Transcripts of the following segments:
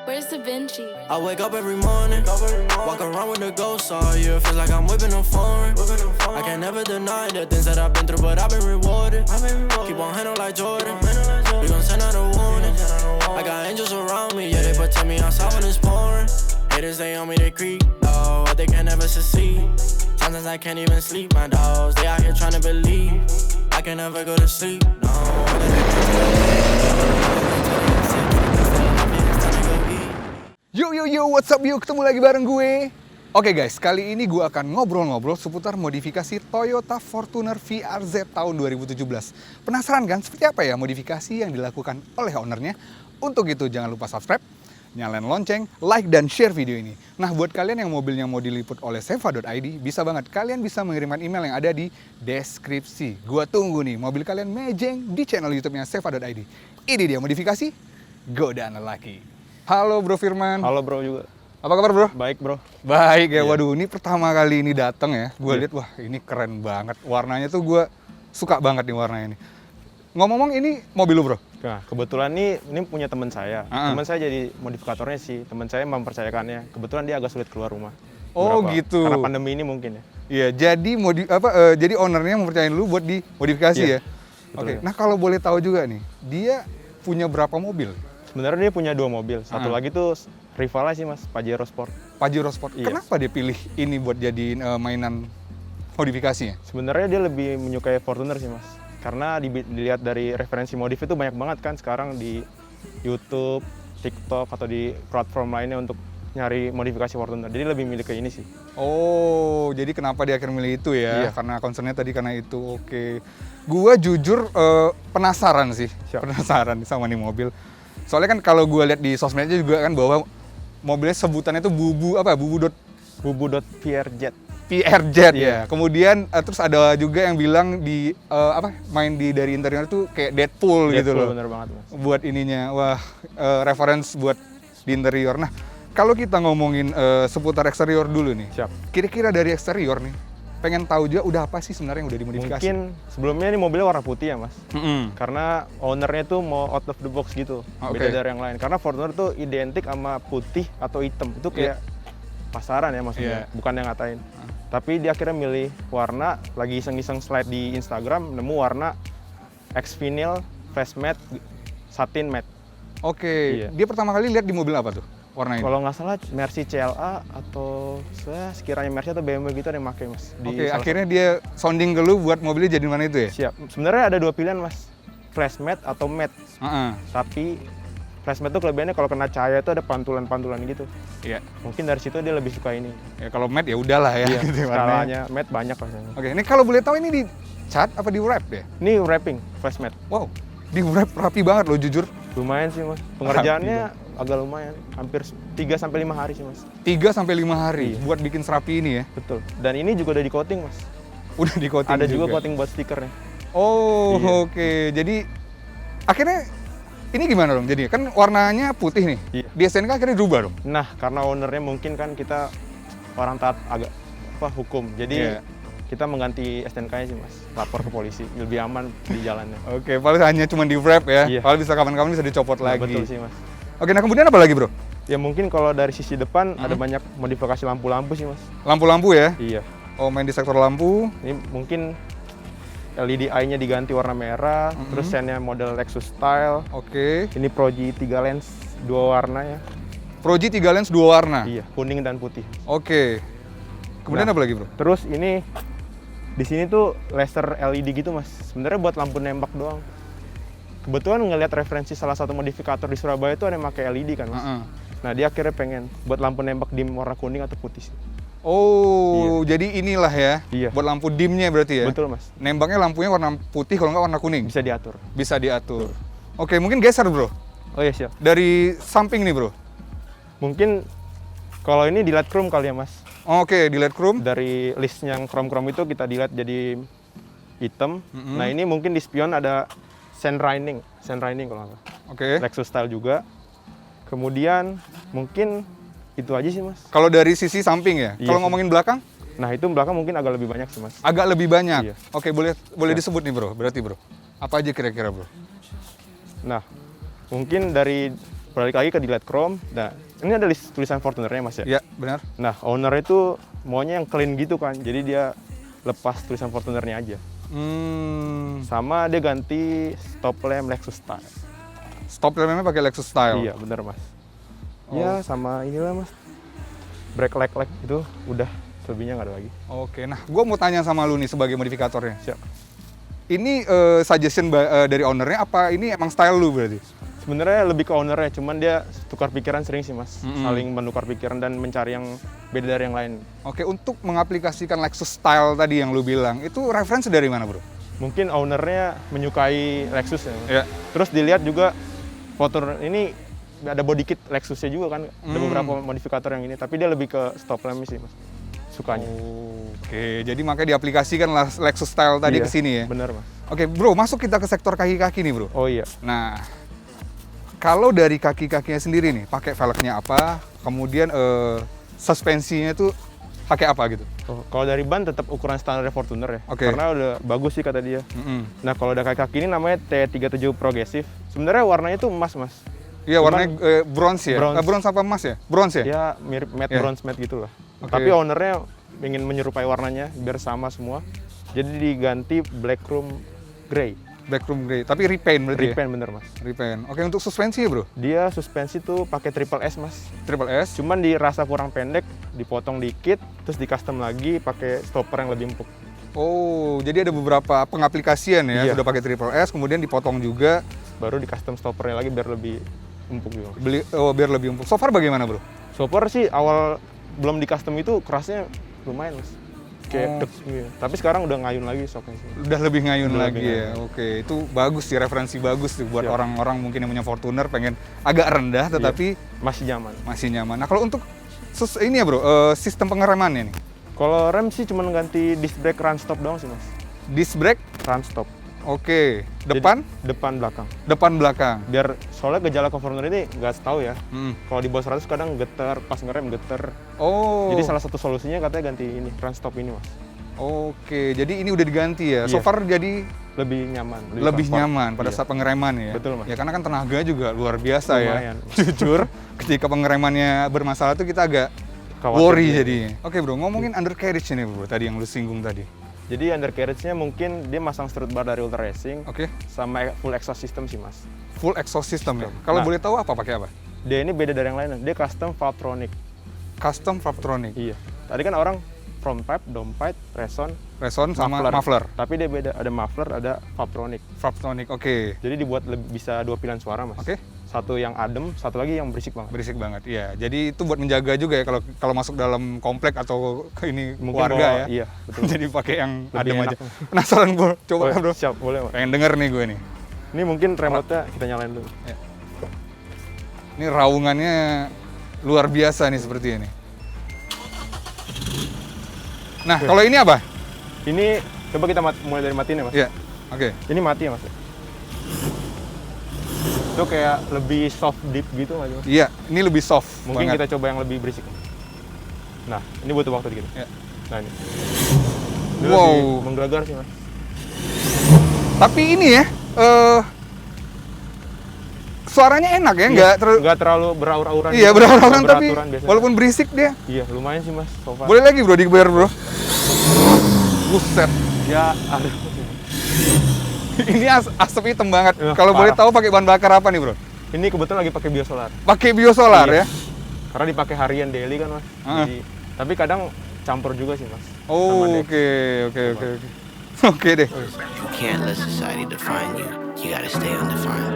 Where's Da Vinci? I wake up every morning, walk around with a ghost all year. Feels like I'm whipping a foreign. I can never deny the things that I've been through, but I've been rewarded. Keep on handle like Jordan. We gon' send out a warning. I got angels around me, yeah, they protect me outside when it's pouring. Haters, they on me, they creep, oh, they can never succeed. Sometimes I can't even sleep, my dogs, they out here trying to believe. I can never go to sleep, no. Yo, what's up yuk, ketemu lagi bareng gue. Oke guys, kali ini gue akan ngobrol-ngobrol seputar modifikasi Toyota Fortuner VRZ tahun 2017. Penasaran kan seperti apa ya modifikasi yang dilakukan oleh ownernya? Untuk itu jangan lupa subscribe, nyalain lonceng, like dan share video ini. Nah buat kalian yang mobilnya mau diliput oleh seva.id, bisa banget kalian bisa mengirimkan email yang ada di deskripsi. Gua tunggu nih mobil kalian mejeng di channel YouTube-nya seva.id. Ini dia modifikasi Godaan Lelaki. Halo Bro Firman. Halo bro juga. Apa kabar bro? Baik bro. Baik ya, Iya. waduh ini pertama kali ini datang ya. Gue lihat wah ini keren banget. Warnanya tuh gue suka banget nih warnanya ini. Ngomong-ngomong ini mobil lu bro? Nah kebetulan ini punya teman saya. Teman saya jadi modifikatornya sih. Teman saya mempercayakannya. Kebetulan dia agak sulit keluar rumah. Oh gitu. Karena pandemi ini mungkin ya. Iya, jadi jadi ownernya mempercayain lu buat dimodifikasi Iya, ya. betul Oke. ya. Nah kalau boleh tahu juga nih, dia punya berapa mobil? Sebenarnya dia punya 2 mobil. Satu lagi tuh rivalnya sih mas, Pajero Sport. Pajero Sport. Iya. Kenapa dia pilih ini buat jadiin mainan modifikasinya? Sebenarnya dia lebih menyukai Fortuner sih mas. Karena dilihat dari referensi modif itu banyak banget kan sekarang di YouTube, TikTok atau di platform lainnya untuk nyari modifikasi Fortuner. Jadi lebih milih ke ini sih. Oh, jadi kenapa dia akhirnya milih itu ya? Iya. Karena concernnya tadi karena itu. Oke. Gua jujur penasaran sih. Siap. Penasaran sama nih mobil. Soalnya kan kalau gua lihat di sosmednya juga kan bahwa mobilnya sebutannya itu Bubu.PRZ. PRZ ya. Iya. Kemudian terus ada juga yang bilang di main di dari interior tuh kayak Deadpool gitu loh. Bener banget mas. Buat ininya. Wah, reference buat di interior. Nah, kalau kita ngomongin seputar eksterior dulu nih. Siap. Kira-kira dari eksterior nih, pengen tahu juga udah apa sih sebenarnya yang udah dimodifikasi? Mungkin sebelumnya ini mobilnya warna putih ya mas. Mm-mm. Karena ownernya tuh mau out of the box gitu, Oke. beda dari yang lain. Karena Fortuner tuh identik sama putih atau hitam, itu kayak pasaran ya maksudnya, Iya. bukan yang ngatain. Tapi dia akhirnya milih warna, lagi iseng-iseng slide di Instagram, nemu warna X-Vinyl Flash Matte Satin Matte. Oke, Iya. dia pertama kali lihat di mobil apa tuh warna ini? Kalau nggak salah Mercy CLA atau sekiranya Mercy atau BMW gitu ada yang pakai mas. Di Oke, salah akhirnya dia sounding ke lu buat mobilnya jadi mana itu ya? Siap. Sebenarnya ada 2 pilihan mas, Flash Matte atau Matte. Heeh. Tapi Flash Matte tuh kelebihannya kalau kena cahaya itu ada pantulan-pantulan gitu. Iya. Mungkin dari situ dia lebih suka ini. Ya kalau matte ya udahlah ya. Iya, gitu warnanya. skalanya matte banyak lah. Oke, ini kalau boleh tahu ini di cat apa di wrap ya? Ini wrapping Flash Matte. Wow, di wrap rapi banget loh jujur. Lumayan sih mas. Pengerjaannya agak lumayan, hampir 3 sampai 5 hari sih mas. 3 sampai 5 hari Iya. buat bikin serapi ini ya. Betul. Dan ini juga udah di coating mas. Udah di coating Ada juga coating buat stikernya. Oh, Iya. oke. Jadi akhirnya ini gimana dong? Jadi kan warnanya putih nih. Iya. Di STNK akhirnya dirubah dong. Nah karena ownernya mungkin kan kita orang taat agak hukum. Jadi Iya. kita mengganti STNK-nya sih mas. Lapor ke polisi, lebih aman di jalannya. Oke, paling hanya cuma di wrap ya. Iya. Kalau bisa kapan-kapan bisa dicopot Nah, lagi. betul sih mas. Oke, nah kemudian apa lagi, Bro? Ya mungkin kalau dari sisi depan ada banyak modifikasi lampu-lampu sih mas. Lampu-lampu ya. Iya. Oh, main di sektor lampu. Ini mungkin LED eye-nya diganti warna merah, terus sennya model Lexus style. Oke. Ini Proji 3 lens 2 warna ya. Proji 3 lens 2 warna. Iya, kuning dan putih. Oke. Kemudian Nah. apa lagi, Bro? Terus ini di sini tuh laser LED gitu mas. Sebenarnya buat lampu nembak doang. Kebetulan ngelihat referensi salah satu modifikator di Surabaya itu ada yang pakai LED kan mas. Heeh. Nah dia akhirnya pengen buat lampu nembak dim warna kuning atau putih sih. Oh, jadi inilah ya. Iya. Buat lampu dimnya berarti ya. Betul mas. Nembaknya lampunya warna putih kalau nggak warna kuning. Bisa diatur. Bisa diatur. Oke, mungkin geser, Bro. Oh iya siap. Dari samping nih, Bro. Mungkin kalau ini di LED chrome kali ya mas. Oke, di LED chrome. Dari list yang chrome-chrome itu kita delete jadi hitam. Nah ini mungkin di spion ada Sand Rining kalau nggak salah. Oke. Lexus style juga. Kemudian mungkin itu aja sih mas. Kalau dari sisi samping ya. Iya Kalau sih. ngomongin belakang, Nah itu belakang mungkin agak lebih banyak sih mas. agak lebih banyak. Iya. Oke, boleh disebut nih, Bro. Berarti, Bro. Apa aja kira-kira, Bro? Nah mungkin dari balik lagi ke dilihat chrome. Nah, ini ada tulisan Fortunernya Mas ya. Iya, benar. Nah, owner itu maunya yang clean gitu kan. Jadi dia lepas tulisan Fortunernya aja. Sama dia ganti stop lamp Lexus Style. Stop lampnya pakai Lexus Style. Iya, bener Mas. Ya, sama inilah Mas. Brake light itu udah, selebihnya nggak ada lagi. Oke, nah gue mau tanya sama lu nih sebagai modifikatornya. Siap. Ini suggestion dari ownernya apa ini emang style lu berarti? Sebenarnya lebih ke ownernya, cuman dia tukar pikiran sering sih Mas. Saling menukar pikiran dan mencari yang beda dari yang lain. Oke, untuk mengaplikasikan Lexus Style tadi yang lu bilang, itu referensi dari mana bro? Mungkin ownernya menyukai Lexus ya. Ya. Terus dilihat juga Fortuner ini ada body kit Lexusnya juga kan. Ada beberapa modifikator yang ini, tapi dia lebih ke stop lamp sih Mas. Sukanya. Oke, jadi makanya diaplikasikan Lexus Style tadi Iya, ke sini ya? Bener Mas. Oke bro, masuk kita ke sektor kaki-kaki nih bro. Oh iya. Nah, kalau dari kaki-kakinya sendiri nih, pakai velgnya apa, kemudian suspensinya tuh pakai apa gitu? Oh, kalau dari ban tetap ukuran standar Fortuner ya. Oke. Karena udah bagus sih kata dia. Nah, kalau udah kaki-kaki ini namanya T37 Progressive. Sebenarnya warnanya tuh emas, Mas. Iya, Cuman warnanya bronze ya? bronze. Bronze apa emas ya? Bronze ya? Ya mirip matte Iya. bronze matte gitu lah. Oke. Tapi ownernya ingin menyerupai warnanya biar sama semua. Jadi diganti black chrome grey. Backroom grey, tapi repaint berarti Repaint bener Mas. ya? Repaint. Oke, untuk suspensi ya bro? Dia suspensi tuh pakai triple S Mas. Triple S? Cuman dirasa kurang pendek, dipotong dikit, terus di custom lagi pakai stopper yang lebih empuk. Oh, jadi ada beberapa pengaplikasian ya, Iya. sudah pakai triple S, kemudian dipotong juga, Baru di custom stoppernya lagi biar lebih empuk gitu. biar lebih empuk. So far bagaimana bro? Stopper sih awal belum di custom itu kerasnya lumayan Mas. Kayak dek gitu. Tapi sekarang udah ngayun lagi stoknya sih. Udah lebih ngayun Udah lagi lebih ya. Oke, itu bagus sih, referensi bagus tuh buat Siap. orang-orang mungkin yang punya Fortuner pengen agak rendah tetapi Masih nyaman. masih nyaman. Nah, kalau untuk ini ya bro, sistem pengeremannya nih. Kalau rem sih cuma ganti disc brake run stop doang sih Mas. Disc brake, Run stop. oke. Depan, Jadi, depan belakang. depan belakang. Biar soalnya gejala Fortuner ini nggak tahu ya. Hmm. Kalau di bawah 100 kadang getar, pas ngerem getar. Oh. Jadi salah satu solusinya katanya ganti ini, run stop ini Mas. Oke, jadi ini udah diganti ya. So Iya. far jadi Lebih nyaman. lebih komfort. nyaman pada Iya. saat pengereman ya. Betul, Mas. Ya karena kan tenaga juga luar biasa Lumayan. ya. Jujur, ketika pengeremannya bermasalah tuh kita agak Khawatir worry dia. jadinya. Oke bro, ngomongin undercarriage ini bro, tadi yang lu singgung tadi. Jadi undercarriage-nya mungkin dia masang strut bar dari Ultra Racing Oke, sama full exhaust system sih Mas. full exhaust system ya. Kalau Nah. boleh tahu apa pakai apa? Dia ini beda dari yang lain, dia custom Valvetronic. Custom Valvetronic, Iya. Tadi kan orang front pipe, downpipe, reson, reson sama muffler. Tapi dia beda, ada muffler, ada Valvetronic. Valvetronic, oke. Jadi dibuat bisa dua pilihan suara Mas. Oke. Satu yang adem, satu lagi yang berisik banget. Berisik banget, iya. Jadi itu buat menjaga juga ya kalau masuk dalam komplek atau ke ini Mungkin warga bawa- ya. Iya, betul. Jadi pakai yang Lebih adem enak. aja. Penasaran bro, coba Oh, bro. siap, boleh Mas. Pengen denger nih gue nih. Ini mungkin remote-nya kita nyalain dulu. Ini raungannya luar biasa nih seperti ini. Nah, kalau ini apa? Ini coba kita mulai dari matiin ya Mas. Iya. Oke. Ini mati ya Mas. Itu kayak lebih soft deep gitu nggak sih Mas? Iya, ini lebih soft Mungkin banget. kita coba yang lebih berisik. Nah, ini butuh waktu dikit. Ya. Nah ini. Ini Wow. lebih menggelegar sih Mas. Tapi ini ya, suaranya enak ya, Nggak terlalu beraur-auran. Iya, gitu. berauran tapi Beraturan biasanya. walaupun berisik dia. Iya, lumayan sih Mas. So far. Boleh lagi bro dibayar bro. Buset. Ya, aduh. Ini asap hitam banget. Ya, Kalau boleh parah. tahu pakai bahan bakar apa nih bro? Ini kebetulan lagi pakai biosolar. Pakai biosolar Iya. ya? Karena dipakai harian daily kan Mas. Ah. Jadi, tapi kadang campur juga sih Mas. Oh, Sama oke. Oke deh. You can't let society define you. You gotta stay undefined.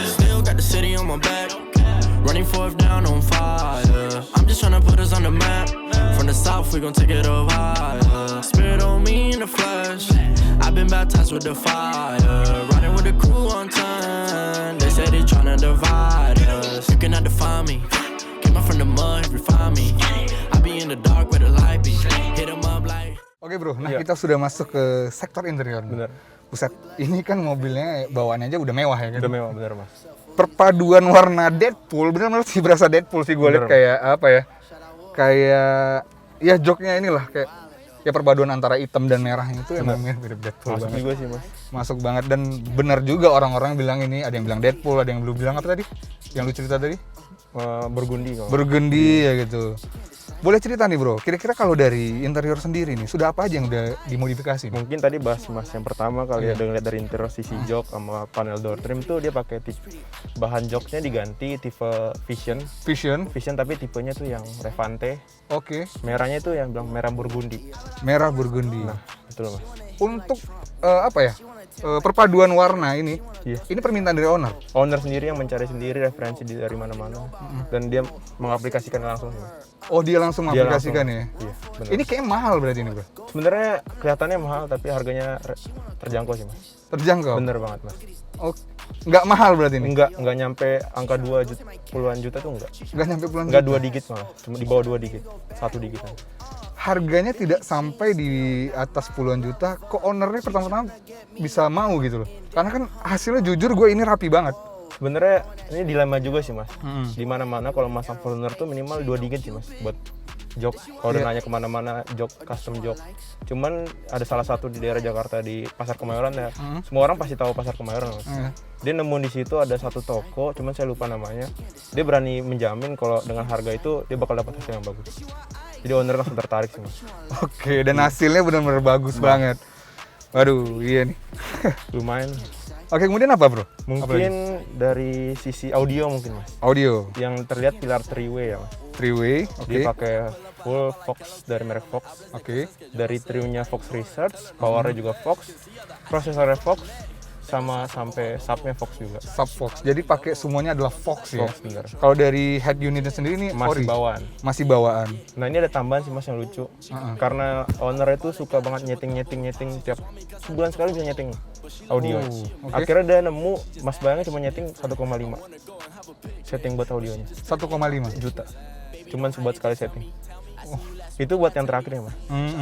Still got the city on my back. Running fourth down on fire. I'm just tryna put us on the map. From the south, we gon' take it up higher. Spirit on me in the flesh. I've been baptized with the fire. Riding with the crew on time. They say they tryna divide us. You cannot define me. Came up from the mud, refine me. I be in the dark where the light be. Hit 'em up like. Oke bro, nah Iya. kita sudah masuk ke sektor interior. Bener. Buset, ini kan mobilnya bawaannya aja udah mewah ya kan? Udah mewah bener Mas. Perpaduan warna Deadpool, bener-bener sih berasa Deadpool sih gue liat Bener. kayak apa ya? Kayak ya joknya inilah kayak Ya perpaduan antara hitam dan merahnya itu emang mirip Deadpool Masuk banget. juga sih mas. Masuk banget dan benar juga orang-orang bilang ini, ada yang bilang Deadpool, ada yang belum bilang apa tadi? Yang lu cerita tadi? Burgundy kalau. Burgundy ya gitu. Boleh cerita nih bro, kira-kira kalau dari interior sendiri nih, sudah apa aja yang udah dimodifikasi nih? Mungkin tadi bahas mas yang pertama kali ada ngeliat dari interior sisi jok sama panel door trim tuh dia pakai bahan joknya diganti tipe Vision tapi tipenya tuh yang Levante. Oke. Merahnya tuh yang bilang merah Burgundy. Merah Burgundy. Nah itu loh mas. Untuk apa ya? Perpaduan warna ini, Iya. ini permintaan dari owner. Owner sendiri yang mencari sendiri referensi dari mana-mana dan dia mengaplikasikan langsung sih, Mas. Oh dia langsung Dia mengaplikasikan langsung. ya? Iya, benar. Ini kayak mahal berarti ini bro? Sebenarnya kelihatannya mahal tapi harganya terjangkau sih mas. Terjangkau? Bener banget mas. Oh, nggak mahal berarti ini? Enggak nyampe angka 2 juta, puluhan juta tuh enggak. Nggak nyampe puluhan Enggak juta? 2 digit malah, cuma di bawah 2 digit, 1 digit aja. Harganya tidak sampai di atas puluhan juta, kok ownernya pertama-tama bisa mau gitu loh? Karena kan hasilnya jujur gue ini rapi banget. Sebenarnya ini dilema juga sih mas. Mm-mm. Di mana-mana kalau masang Fortuner tuh minimal 2 digit sih mas buat jok. Kalau udah nanya kemana-mana jok, custom jok. Cuman ada salah satu di daerah Jakarta di Pasar Kemayoran ya. Semua orang pasti tahu Pasar Kemayoran mas. Dia nemu di situ ada satu toko, cuman saya lupa namanya. Dia berani menjamin kalau dengan harga itu dia bakal dapat hasil yang bagus. Jadi owner langsung tertarik sih mas. Oke, dan hasilnya benar-benar bagus banget. Waduh, iya nih. Lumayan. Oke, kemudian apa bro? Mungkin dari sisi audio mungkin mas. Audio, Yang terlihat pilar 3-way ya mas. 3-way, oke. Dia pakai full Fox dari merek Fox. Oke. Dari trimnya Fox Research, powernya juga Fox, prosesornya Fox, sama sampai subnya Fox juga. Sub Fox. Jadi pakai semuanya adalah Fox ya. Fox bener. Kalau dari head unitnya sendiri nih Masih ori. bawaan. Masih bawaan. Nah ini ada tambahan sih mas yang lucu. Karena owner itu suka banget nyeting tiap sebulan sekali bisa nyeting audio. oke. Akhirnya dia nemu mas bayangnya cuma nyeting 1,5 setting buat audionya 1,5 juta. Cuman sebuat sekali setting. Itu buat yang terakhir ya mas.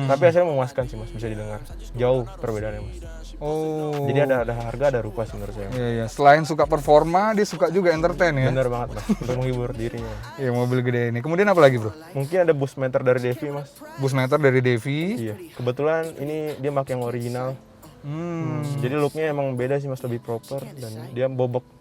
Tapi hasilnya memuaskan sih mas, bisa didengar. Jauh perbedaannya mas. Oh. Jadi ada harga ada rupa sih menurut saya. Iya, iya. Selain suka performa, dia suka juga entertain ya. Bener banget mas, untuk menghibur dirinya. Iya, mobil gede ini. Kemudian apa lagi bro? Mungkin ada bus meter dari Devi mas. Bus meter dari Devi. Iya. Kebetulan ini dia pakai yang original. Jadi looknya emang beda sih mas, lebih proper dan dia bobok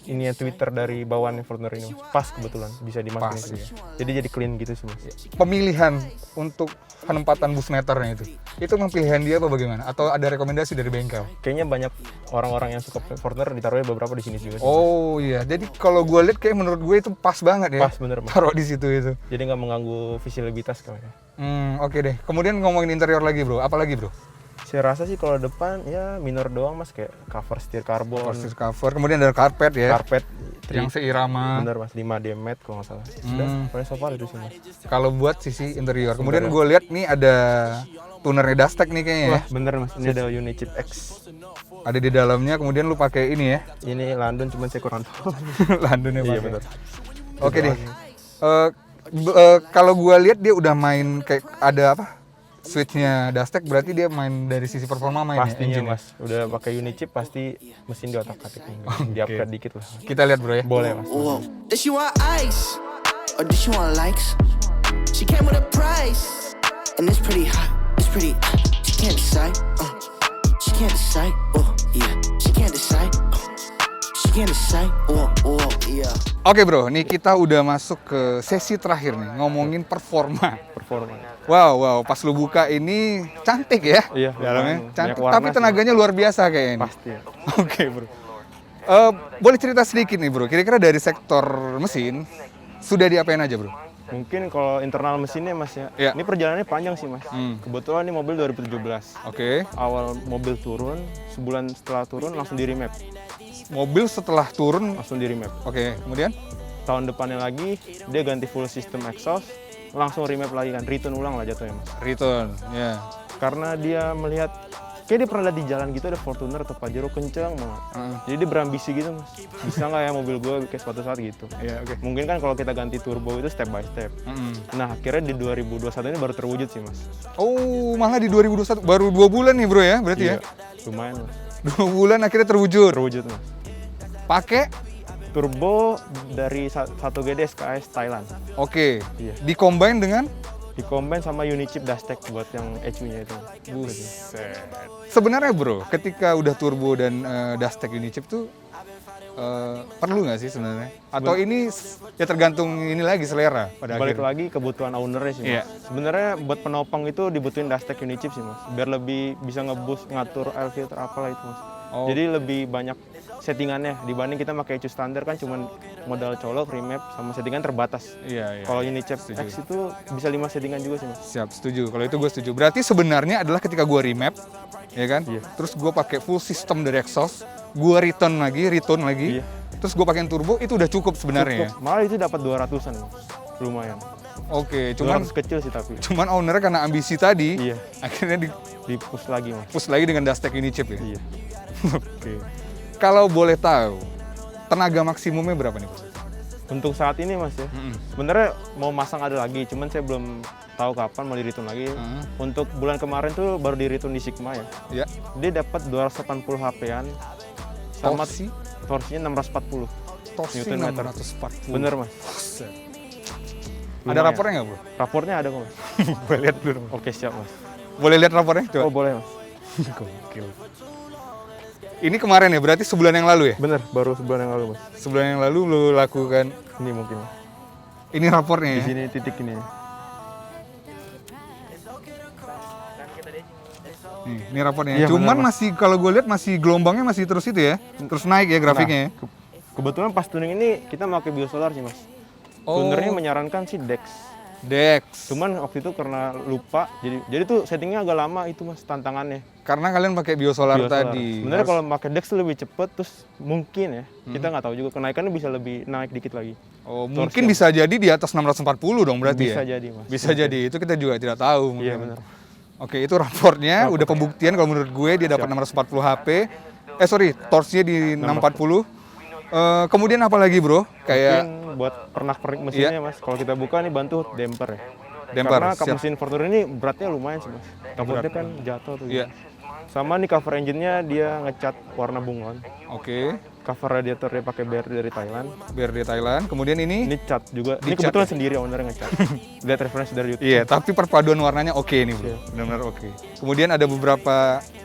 ini yang Twitter dari bawaannya Fortuner ini mas. Pas kebetulan bisa dimasukin Pas, gitu. iya. Jadi clean gitu sih mas. Pemilihan untuk penempatan bus meternya itu memang pilihan dia apa bagaimana? Atau ada rekomendasi dari bengkel? Kayaknya banyak orang-orang yang suka Fortuner ditaruhnya beberapa di sini juga sih. Oh iya, jadi kalau gue lihat kayak menurut gue itu pas banget ya. Pas bener mas. Taruh di situ itu. Jadi nggak mengganggu visibilitas kali ya. Oke deh. Kemudian ngomongin interior lagi bro, apa lagi bro? Saya rasa sih kalau depan ya minor doang mas, kayak cover setir karbon, Versus cover, kemudian ada karpet ya, karpet yang seirama. bener mas, 5D matte kalau nggak salah. Sudah, paling so far itu sih mas. Kalau buat sisi interior. Kemudian gue lihat nih ada tunernya Dastec nih kayaknya ya. Wah bener mas, ini ada Unichip X. Ada di dalamnya, kemudian lu pakai ini ya. Ini London cuman saya kurang tahu. Londonnya Iya pakai. bener. Oke deh. Kalau gue lihat dia udah main kayak ada apa? Switchnya Dastec, berarti dia main dari sisi performa main Pastinya ya, engine-nya. mas, udah pakai Unichip pasti mesin di otak-atik, di-upgrade dikit lah. Kita lihat bro ya. Boleh mas. Whoa. Does she want ice? Or does she want likes? She came with a price. And it's pretty hot. It's pretty She can't decide. She can't decide. Oh, yeah. She can't decide. She can't decide. Oh, yeah. Oke bro, nih kita udah masuk ke sesi terakhir nih, ngomongin performa. Performa. Wow, pas lu buka ini cantik ya. Iya, dalamnya banyak cantik, warna tapi sih. tenaganya luar biasa kayaknya ini. Pasti ya. Oke bro. Boleh cerita sedikit nih bro, kira-kira dari sektor mesin sudah diapain aja bro? Mungkin kalau internal mesinnya mas ya, Iya. ini perjalanannya panjang sih mas. Kebetulan ini mobil 2017. Oke. Awal mobil turun, sebulan setelah turun langsung di remap. Mobil setelah turun, Langsung di remap. oke. Kemudian? Tahun depannya lagi dia ganti full system exhaust, langsung remap lagi kan, return ulang lah jatuhnya mas. Return, ya. Karena dia melihat, kayak dia pernah lihat di jalan gitu ada Fortuner atau Pajero kenceng banget. Jadi dia berambisi gitu mas, bisa nggak ya mobil gue kayak suatu saat gitu. Iya, oke. Mungkin kan kalau kita ganti turbo itu step by step. Nah akhirnya di 2021 ini baru terwujud sih mas. Oh, malah di 2021 baru 2 bulan nih bro ya, berarti ya? Lumayan mas. 2 bulan akhirnya terwujud. Terwujud mas. Pakai, Turbo dari 1GD SKS Thailand. oke. Iya. Di-combine dengan Di-combine sama Unichip Dastec buat yang ECU-nya itu. Buset. Sebenarnya bro, ketika udah turbo dan Dastec Unichip tuh perlu nggak sih sebenarnya? Atau ini ya tergantung ini lagi selera pada Balik akhirnya. lagi kebutuhan owner-nya sih, Mas. Iya. Sebenarnya buat penopang itu dibutuhin Dastec Unichip sih, Mas. Biar lebih bisa nge-boost, ngatur air filter apalah itu, Mas. Oh. Jadi lebih banyak settingannya dibanding kita pakai ECU standar kan cuman modal colok, remap sama settingan terbatas. Iya, iya. Kalau Unichip Setuju. X itu bisa 5 settingan juga sih, Mas. Siap, setuju. Kalau itu gue setuju. Berarti sebenarnya adalah ketika gue remap, ya kan? Iya. Terus gue pakai full system dari exhaust, gue return lagi, Iya. terus gue pakein turbo, itu udah cukup sebenarnya. Cukup. Malah itu dapat 200-an, Mas. Lumayan. Oke, cuman 200 kecil sih tapi. ownernya karena ambisi tadi, Iya. akhirnya Di-push lagi, Mas. di-push lagi dengan Dastec Unichip ya. Iya. Oke. Kalau boleh tahu, tenaga maksimumnya berapa nih, Bro? Untuk saat ini, Mas ya. Sebenarnya mau masang ada lagi, cuman saya belum tahu kapan mau di-retune lagi. Untuk bulan kemarin tuh baru di-retune di Sigma ya. Ya, Dia dapat 280 HP-an sama torsi, torsinya 640. torsi Newton meter. 640. Bener, Mas. Buset. Ada Lumayan. rapornya nggak, Bro? Rapornya ada kok, Mas. Boleh lihat dulu. Oke, siap, Mas. Boleh lihat rapornya? Coba. Oh, boleh, Mas. Gokil. Ini kemarin ya, berarti sebulan yang lalu ya? Bener, baru sebulan yang lalu, Mas. Sebulan yang lalu lu lakukan. Ini mungkin, Mas. Ini rapornya Di ya? sini titik ini. Ini rapornya. Iya, Cuman benar, Mas. masih kalau gue lihat masih gelombangnya masih terus itu ya, terus naik ya grafiknya. Ya. Kebetulan pas tuning ini kita pakai biosolar sih, Mas. Oh. Tunernya menyarankan sih Dex. Dex. Cuman waktu itu karena lupa, jadi tuh settingnya agak lama itu, Mas, tantangannya. Karena kalian pakai biosolar, Biosolar. tadi. Sebenarnya kalau pakai Dex tuh lebih cepet, terus mungkin ya, kita nggak tahu juga kenaikannya bisa lebih naik dikit lagi. Oh, mungkin bisa jadi di atas 640 dong berarti Bisa ya? jadi, Mas. Bisa jadi, itu kita juga tidak tahu. Iya, mungkin. benar. Oke, itu rapornya, udah pembuktian kalau menurut gue dia dapat 640 HP. Torsinya di 640. Kemudian apa lagi, Bro? Kayak Mungkin buat pernak-pernik mesinnya, Mas. Kalau kita buka nih bantu damper ya. Damper, Karena kap siap. mesin Fortuner ini beratnya lumayan sih, Mas. Kapotnya kan jatuh tuh. Iya. Sama nih cover engine-nya dia ngecat warna bunglon. oke, Cover radiator dia pakai BR dari Thailand. biar di Thailand. Kemudian ini Ini cat juga. Ini Dicat kebetulan ya? sendiri ownernya ngecat. Lihat referensi dari YouTube. iya, tapi perpaduan warnanya oke nih, Bro. Iya. Benar-benar oke. Kemudian ada beberapa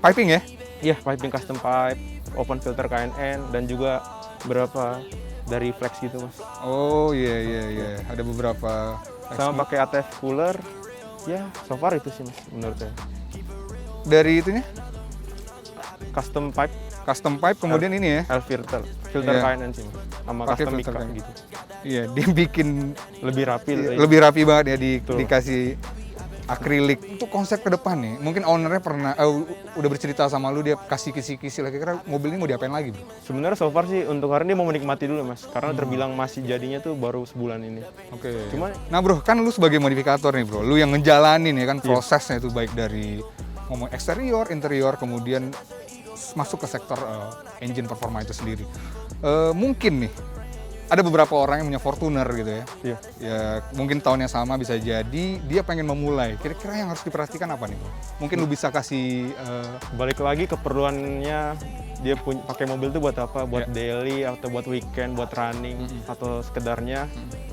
piping ya? Iya, piping custom pipe, open filter KNN, dan juga beberapa dari flex gitu, Mas. Oh, iya. Ada beberapa Sama pakai ATF cooler. Ya, so far itu sih, Mas, menurut saya. dari itunya Custom pipe, custom pipe, kemudian ini ya. air filter Iya. KNN sih, Mas. Sama Pakai custom filter mic KNN. gitu. Iya, dia bikin Lebih rapi. lebih rapi banget ya Betul. dikasih akrilik. Untuk konsep ke depan nih, mungkin ownernya pernah udah bercerita sama lu, dia kasih kisi-kisi lah, kira-kira mobil ini mau diapain lagi, Bro? Sebenarnya so far sih untuk hari ini mau menikmati dulu, Mas. Karena terbilang masih jadinya tuh baru sebulan ini. Oke. Cuma Nah, Bro, kan lu sebagai modifikator nih, Bro. Lu yang ngejalanin ya kan prosesnya itu, baik dari ngomong eksterior, interior, kemudian masuk ke sektor engine performa itu sendiri. Mungkin nih ada beberapa orang yang punya Fortuner gitu ya. iya. Ya, mungkin tahunnya sama, bisa jadi dia pengen memulai. Kira-kira yang harus diperhatikan apa nih, Bro? Mungkin lu bisa kasih Balik lagi keperluannya dia pakai mobil tuh buat apa? Buat daily atau buat weekend, buat running atau sekedarnya.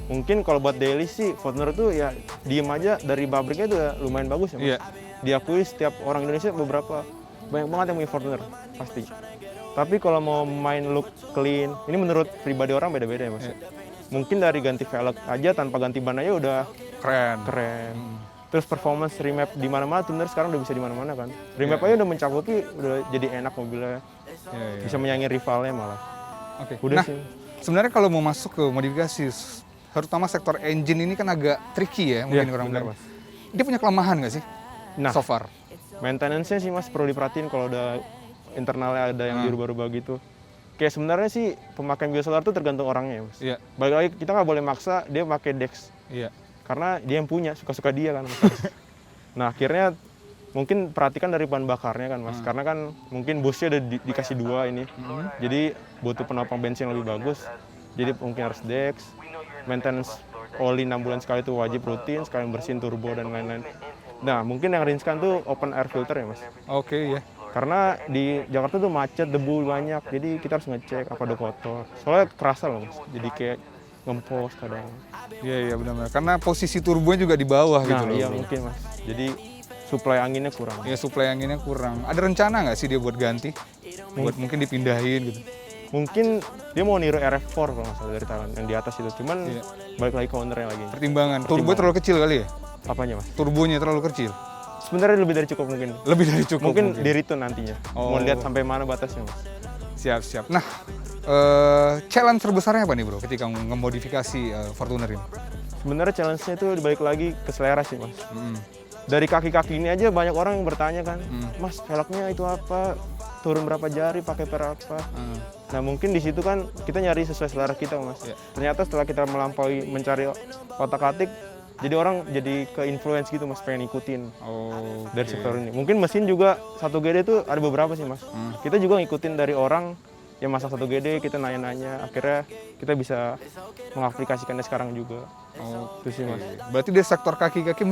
Mungkin kalau buat daily sih Fortuner tuh ya diem aja dari pabriknya tuh lumayan bagus ya, Mas. Iya. Diakui setiap orang Indonesia banyak banget yang punya Fortuner pasti. Tapi kalau mau main look clean, ini menurut pribadi orang beda-beda ya, Mas. Mungkin dari ganti velg aja tanpa ganti ban aja udah keren. Terus performance remap di mana-mana, tuner sekarang udah bisa di mana-mana kan. Remap aja udah mencakupi, udah jadi enak mobilnya. Iya. Bisa menyaingi rivalnya malah. Oke. Udah Nah, sih. sebenarnya kalau mau masuk ke modifikasi, terutama sektor engine ini kan agak tricky ya, mungkin Iya, orang benar, bilang. Mas. Dia punya kelemahan nggak sih? Nah, So far. maintenance-nya sih, Mas, perlu diperhatiin kalau udah internalnya ada yang dirubah-rubah gitu. Kayak sebenarnya sih pemakaian biosolar tuh tergantung orangnya ya, Mas. Iya. Balik lagi kita nggak boleh maksa dia pakai Dex. Iya. Karena dia yang punya, suka-suka dia kan. Mas. Nah, akhirnya mungkin perhatikan dari bahan bakarnya kan, Mas. Karena kan mungkin busnya udah dikasih 2 ini. Jadi butuh penopang bensin yang lebih bagus. Jadi mungkin harus Dex. Maintenance oli 6 bulan sekali itu wajib rutin, sekalian bersihin turbo dan lain-lain. Nah, mungkin yang riskan tuh open air filter ya, Mas. Oke, ya. Karena di Jakarta tuh macet, debu banyak. Jadi kita harus ngecek apa ada kotor. Soalnya kerasa loh, Mas. Jadi kayak ngempos kadang. Iya benar-benar. Karena posisi turbonya juga di bawah gitu Nah loh. iya bro. mungkin mas, jadi suplai anginnya kurang. Ya suplai anginnya kurang. Ada rencana nggak sih dia buat ganti? Buat mungkin dipindahin gitu. Mungkin dia mau niru RF4 kalau nggak salah dari Thailand yang di atas itu, cuman Iya. balik lagi ke ownernya lagi. Pertimbangan. Turbo terlalu kecil kali ya? Apanya mas? Turbonya terlalu kecil. Sebenarnya lebih dari cukup mungkin. Lebih dari cukup. Mungkin di return nantinya. Oh. Mau lihat sampai mana batasnya mas. Siap. Nah, challenge terbesarnya apa nih bro ketika ngemodifikasi Fortuner ini? Sebenarnya challenge-nya itu balik lagi ke selera sih mas. Dari kaki-kaki ini aja banyak orang yang bertanya kan, mas velgnya itu apa? Turun berapa jari, pakai berapa? Nah mungkin di situ kan kita nyari sesuai selera kita mas. Iya. Ternyata setelah kita melampaui mencari otak-atik, jadi orang jadi ke influence gitu mas, pengen ikutin Oh, dari sektor ini. Mungkin mesin juga 1GD itu ada beberapa sih mas. Kita juga ngikutin dari orang yang masak 1GD, kita nanya-nanya, akhirnya kita bisa mengaplikasikannya sekarang juga. Oh, Itu sih mas. berarti dia sektor kaki-kaki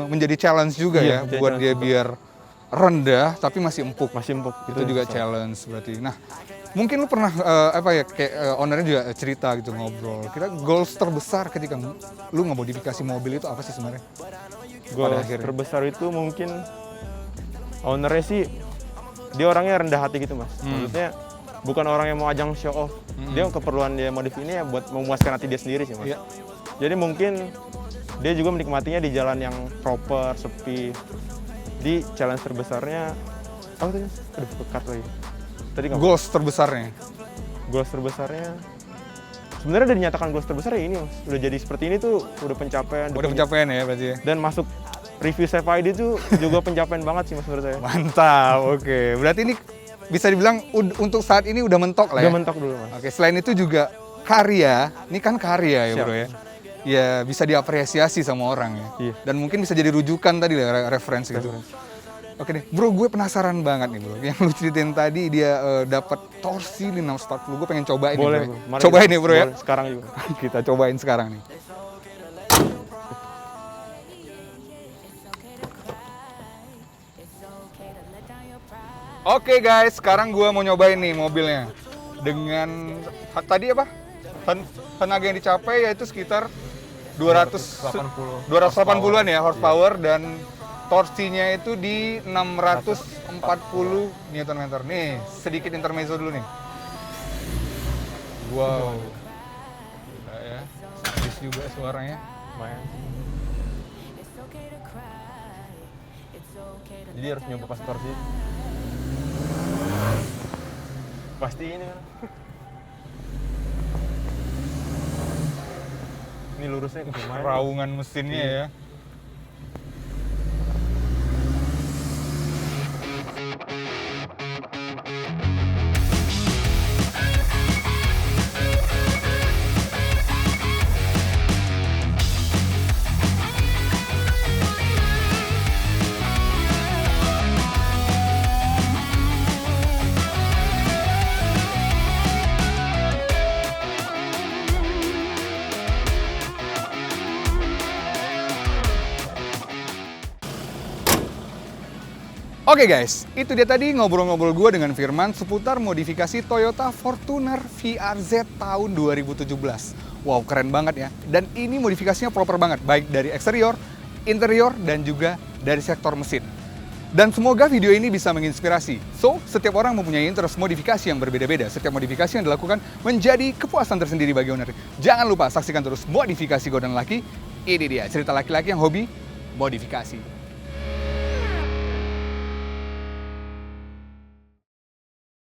menjadi challenge juga Iya, ya jadi buat challenge dia juga. biar rendah tapi masih empuk. Masih empuk. Itu juga challenge berarti. Nah, mungkin lu pernah ownernya juga cerita gitu ngobrol. Kita goals terbesar ketika lu ngemodifikasi mobil itu apa sih sebenarnya? Goals akhirnya. terbesar itu mungkin ownernya sih dia orangnya rendah hati gitu mas. Maksudnya bukan orang yang mau ajang show off. Dia keperluan dia modif ini ya buat memuaskan hati dia sendiri sih mas. Iya. Jadi mungkin dia juga menikmatinya di jalan yang proper, sepi. Di challenge terbesarnya apa tadi? Aduh, cut lagi. Tadi nggak? Goals terbesarnya. Goals terbesarnya sebenarnya udah dinyatakan goals terbesar ya ini mas. Udah jadi seperti ini tuh udah pencapaian. Udah pencapaian ya berarti ya. Dan masuk review Safe ID itu juga pencapaian banget sih mas menurut saya. Mantap. Oke. Berarti ini bisa dibilang untuk saat ini udah mentok lah ya. Udah mentok dulu mas. Oke, selain itu juga karya, ini kan karya ya Siap. bro ya. Ya bisa diapresiasi sama orang ya. Iya. Dan mungkin bisa jadi rujukan tadi lah, referensi gitu. Oke deh, bro gue penasaran banget nih bro. Yang lu ceritain tadi dia dapat torsi 640, gue pengen cobain Boleh nih bro. bro. Mari Cobain kita- nih bro ya. boleh, sekarang juga. Kita cobain sekarang nih. Oke guys, sekarang gue mau nyobain nih mobilnya. Dengan tadi apa? Tenaga yang dicapai yaitu sekitar 280-an ya horsepower dan torsinya itu di 640 Nm. Nih, sedikit intermezzo dulu nih. Wow. Gila ya. Sadis juga suaranya. Lumayan. Jadi harus nyoba pas torsi. Pasti ini kan. Ini lurusnya lumayan. Raungan mesinnya ya. Oke guys, itu dia tadi ngobrol-ngobrol gue dengan Firman seputar modifikasi Toyota Fortuner VRZ tahun 2017. Wow, keren banget ya. Dan ini modifikasinya proper banget, baik dari eksterior, interior, dan juga dari sektor mesin. Dan semoga video ini bisa menginspirasi. So, setiap orang mempunyai interest modifikasi yang berbeda-beda. Setiap modifikasi yang dilakukan menjadi kepuasan tersendiri bagi owner. Jangan lupa saksikan terus Modifikasi Godaan Laki. Ini dia cerita laki-laki yang hobi modifikasi.